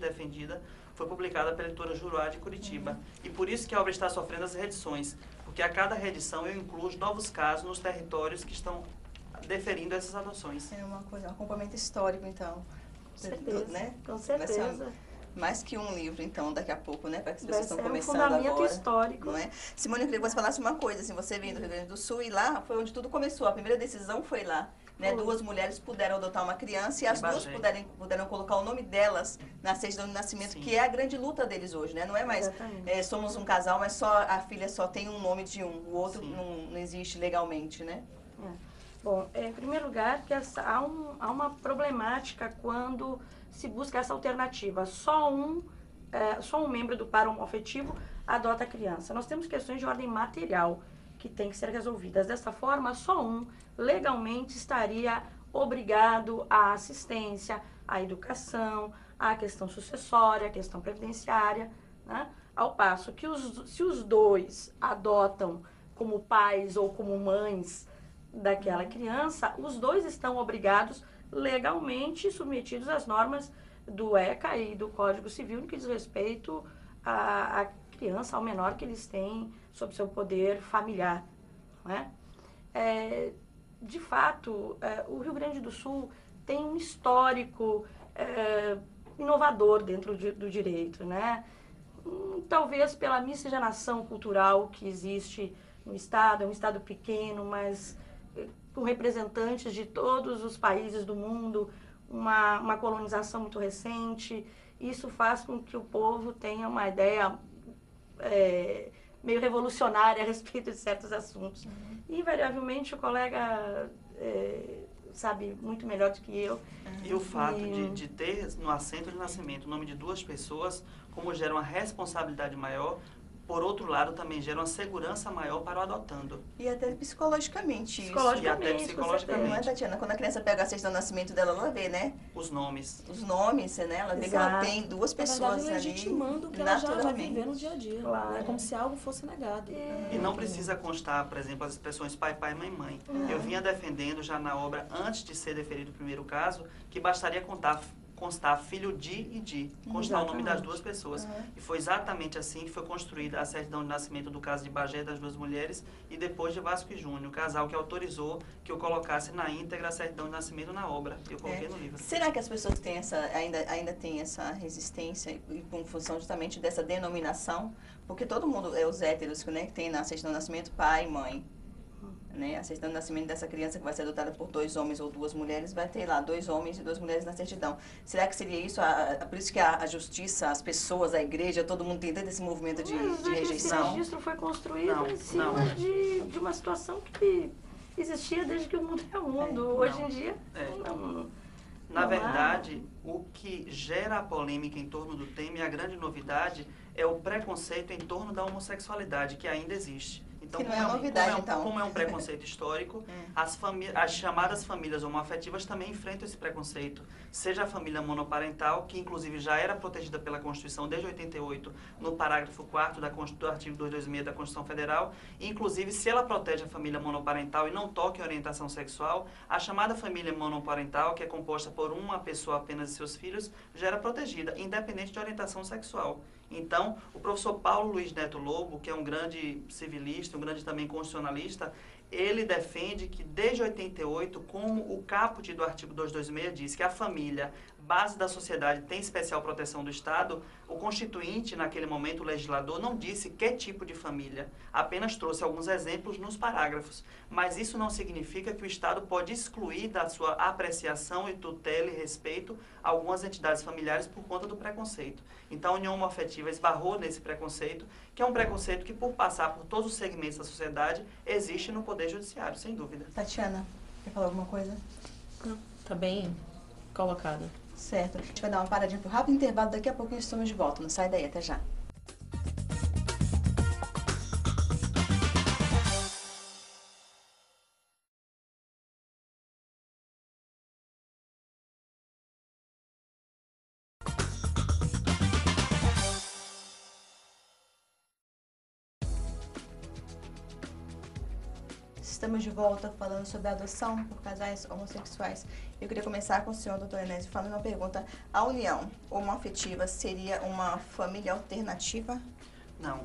defendida, foi publicada pela editora Juruá de Curitiba. E por isso que a obra está sofrendo as reedições, porque a cada reedição eu incluo os novos casos nos territórios que estão deferindo essas adoções. É uma coisa, um acompanhamento histórico, então. Com certeza, né? com certeza. Mais que um livro, então, daqui a pouco, né? Para que as pessoas estão começando agora. Um fundamento agora, histórico. não é? Simone, eu queria que você falasse uma coisa, assim, você vem do Rio Grande do Sul e lá foi onde tudo começou, a primeira decisão foi lá. Né? Duas mulheres puderam adotar uma criança e as duas puderam colocar o nome delas na certidão de nascimento, Sim. que é a grande luta deles hoje, né? Não é mais somos um casal, mas só a filha só tem um nome de um, o outro não existe legalmente, né? Bom, em primeiro lugar, que há uma problemática quando se busca essa alternativa. Só um membro do par homoafetivo adota a criança. Nós temos questões de ordem material que têm que ser resolvidas. Dessa forma, só um legalmente estaria obrigado à assistência, à educação, à questão sucessória, à questão previdenciária, né? Ao passo que se os dois adotam como pais ou como mães daquela criança, os dois estão obrigados legalmente submetidos às normas do ECA e do Código Civil no que diz respeito à criança, ao menor que eles têm sob seu poder familiar, não é? De fato, o Rio Grande do Sul tem um histórico inovador dentro do direito, né? Talvez pela miscigenação cultural que existe no Estado, é um Estado pequeno, mas com representantes de todos os países do mundo, uma colonização muito recente. Isso faz com que o povo tenha uma ideia meio revolucionária a respeito de certos assuntos. E, invariavelmente, o colega sabe muito melhor do que eu. E o fato de ter no assento de nascimento o nome de duas pessoas, como gera uma responsabilidade maior, por outro lado, também gera uma segurança maior para o adotando. E até psicologicamente isso. E até psicologicamente. Não é, Tatiana? Quando a criança pega a certidão de nascimento dela, ela vê, né? Os nomes. Os nomes, né? Ela vê que ela tem duas pessoas ali. Legitimando o que ela já vai viver no dia a dia. Claro. É como se algo fosse negado. E não precisa constar, por exemplo, as expressões pai, pai, mãe, mãe. Eu vinha defendendo já na obra, antes de ser deferido o primeiro caso, que bastaria constar filho de e de, constar o nome das duas pessoas. E foi exatamente assim que foi construída a certidão de nascimento do caso de Bagé das duas mulheres e depois de Vasco e Júnior, o casal que autorizou que eu colocasse na íntegra a certidão de nascimento na obra. Eu coloquei no livro. Será que as pessoas têm ainda têm essa resistência em função justamente dessa denominação? Porque todo mundo, os héteros, né, que tem na certidão de nascimento pai e mãe. Né, a certidão de nascimento dessa criança que vai ser adotada por 2 homens ou 2 mulheres, vai ter lá 2 homens e 2 mulheres na certidão. Será que seria isso? Por isso que a justiça, as pessoas, a igreja, todo mundo tem dentro desse movimento de rejeição? Esse registro foi construído em cima de uma situação que existia desde que o mundo é o mundo. Hoje em dia, não. Na verdade, o que gera a polêmica em torno do tema e a grande novidade é o preconceito em torno da homossexualidade, que ainda existe. Então, que não é novidade, como é um preconceito histórico, as chamadas famílias homoafetivas também enfrentam esse preconceito. Seja a família monoparental, que inclusive já era protegida pela Constituição desde 88, no parágrafo 4º do artigo 226 da Constituição Federal, e inclusive se ela protege a família monoparental e não toca em orientação sexual, a chamada família monoparental, que é composta por uma pessoa apenas e seus filhos, já era protegida, independente de orientação sexual. Então, o professor Paulo Luiz Neto Lobo, que é um grande civilista, um grande também constitucionalista, ele defende que desde 88, como o caput do artigo 226 diz que a família, base da sociedade, tem especial proteção do Estado, o constituinte, naquele momento, o legislador, não disse que tipo de família, apenas trouxe alguns exemplos nos parágrafos. Mas isso não significa que o Estado pode excluir da sua apreciação e tutela e respeito algumas entidades familiares por conta do preconceito. Então, a união homoafetiva esbarrou nesse preconceito, que é um preconceito que, por passar por todos os segmentos da sociedade, existe no Poder Judiciário, sem dúvida. Tatiana, quer falar alguma coisa? Não, tá bem colocado. Certo. A gente vai dar uma paradinha para um rápido intervalo, daqui a pouquinho estamos de volta. Não sai daí, até já. Estamos de volta falando sobre a adoção por casais homossexuais. Eu queria começar com o senhor, doutor Enésio, falando uma pergunta. A união homoafetiva seria uma família alternativa? Não.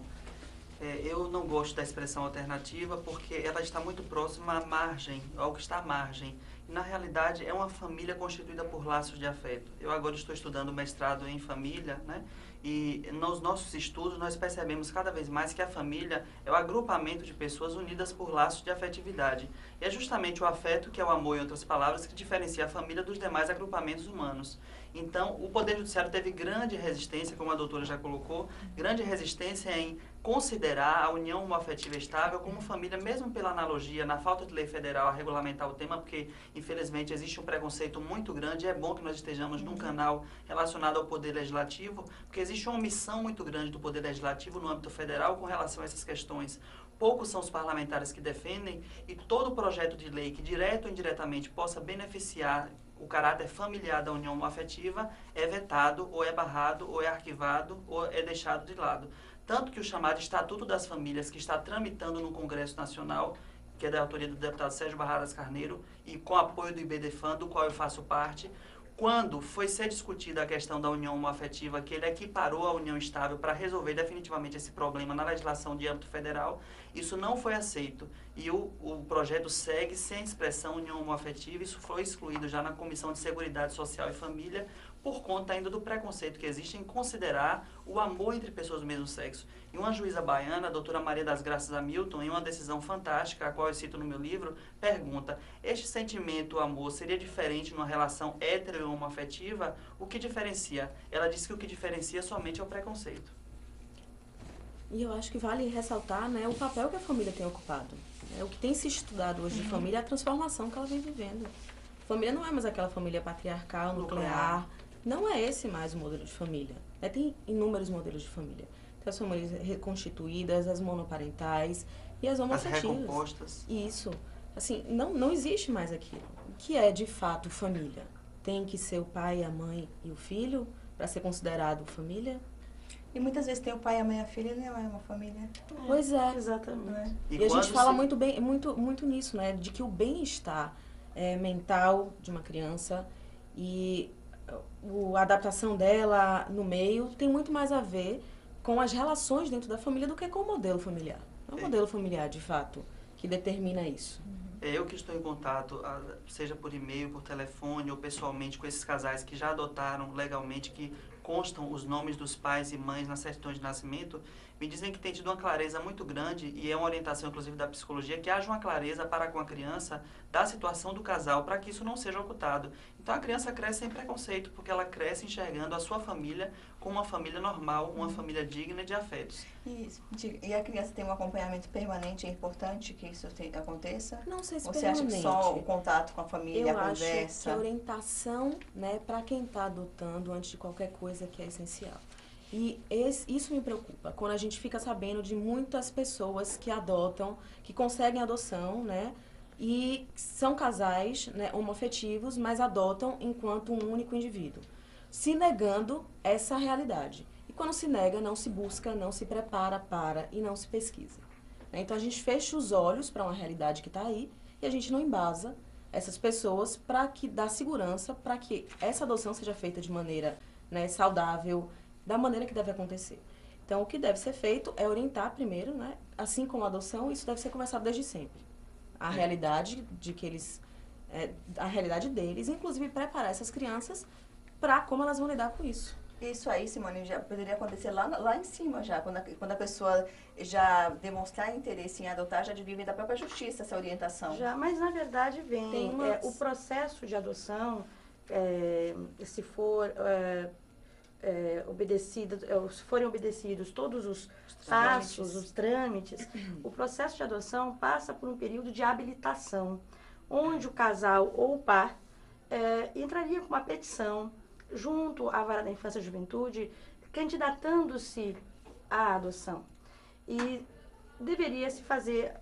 Eu não gosto da expressão alternativa porque ela está muito próxima à margem, ao que está à margem. E, na realidade, é uma família constituída por laços de afeto. Eu agora estou estudando mestrado em família, né? E nos nossos estudos nós percebemos cada vez mais que a família é o agrupamento de pessoas unidas por laços de afetividade. E é justamente o afeto, que é o amor, em outras palavras, que diferencia a família dos demais agrupamentos humanos. Então, o Poder Judiciário teve grande resistência, como a doutora já colocou, grande resistência em considerar a união homoafetiva estável como família, mesmo pela analogia, na falta de lei federal a regulamentar o tema, porque, infelizmente, existe um preconceito muito grande, e é bom que nós estejamos num canal relacionado ao Poder Legislativo, porque existe uma omissão muito grande do Poder Legislativo no âmbito federal com relação a essas questões. Poucos são os parlamentares que defendem, e todo projeto de lei que, direto ou indiretamente, possa beneficiar o caráter familiar da união homoafetiva é vetado, ou é barrado, ou é arquivado, ou é deixado de lado. Tanto que o chamado Estatuto das Famílias, que está tramitando no Congresso Nacional, que é da autoria do deputado Sérgio Barradas Carneiro, e com apoio do IBDFAN, do qual eu faço parte, quando foi ser discutida a questão da união homoafetiva, que ele equiparou a união estável para resolver definitivamente esse problema na legislação de âmbito federal, isso não foi aceito. E o projeto segue sem expressão união homoafetiva. Isso foi excluído já na Comissão de Seguridade Social e Família, por conta ainda do preconceito que existe em considerar o amor entre pessoas do mesmo sexo. E uma juíza baiana, a doutora Maria das Graças Hamilton, em uma decisão fantástica, a qual eu cito no meu livro, pergunta: este sentimento, o amor, seria diferente numa relação hétero e homoafetiva? O que diferencia? Ela disse que o que diferencia somente é o preconceito. E eu acho que vale ressaltar, né, o papel que a família tem ocupado. O que tem se estudado hoje de família é a transformação que ela vem vivendo. A família não é mais aquela família patriarcal, nuclear. Não é esse mais o modelo de família. Tem inúmeros modelos de família. Tem as famílias reconstituídas, as monoparentais e as homoafetivas. As recompostas. Isso. Assim, não existe mais aquilo. O que é, de fato, família? Tem que ser o pai, a mãe e o filho para ser considerado família? E muitas vezes tem o pai, a mãe e a filha e não é uma família. Pois é. Exatamente. E a gente fala muito nisso, né? De que o bem-estar mental de uma criança e a adaptação dela no meio tem muito mais a ver com as relações dentro da família do que com o modelo familiar. É o modelo familiar, de fato, que determina isso. Eu que estou em contato, seja por e-mail, por telefone ou pessoalmente, com esses casais que já adotaram legalmente, que constam os nomes dos pais e mães na certidão de nascimento, me dizem que tem tido uma clareza muito grande, e é uma orientação inclusive da psicologia, que haja uma clareza para com a criança da situação do casal, para que isso não seja ocultado. Então a criança cresce sem preconceito, porque ela cresce enxergando a sua família como uma família normal, uma família digna de afetos. E a criança tem um acompanhamento permanente, é importante que isso aconteça? Não sei se Você permanente. acha que só o contato com a família, a conversa? Eu acho que a orientação, né, para quem está adotando, antes de qualquer coisa, que é essencial. E isso me preocupa, quando a gente fica sabendo de muitas pessoas que adotam, que conseguem adoção, né, e são casais, né, homoafetivos, mas adotam enquanto um único indivíduo, se negando essa realidade. E quando se nega, não se busca, não se prepara para e não se pesquisa. Então a gente fecha os olhos para uma realidade que está aí e a gente não embasa essas pessoas para que dá segurança para que essa adoção seja feita de maneira, né, saudável, da maneira que deve acontecer. Então, o que deve ser feito é orientar primeiro, né? Assim como a adoção, isso deve ser conversado desde sempre. A realidade de que eles, a realidade deles, inclusive preparar essas crianças para como elas vão lidar com isso. Isso aí, Simone, já poderia acontecer lá em cima já, quando a pessoa já demonstrar interesse em adotar, já devia vir da própria justiça essa orientação. Já, mas na verdade vem o processo de adoção, se for se forem obedecidos todos os passos, os trâmites, o processo de adoção passa por um período de habilitação, onde o casal ou o par entraria com uma petição junto à Vara da Infância e Juventude, candidatando-se à adoção. E deveria se fazer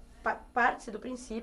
parte do princípio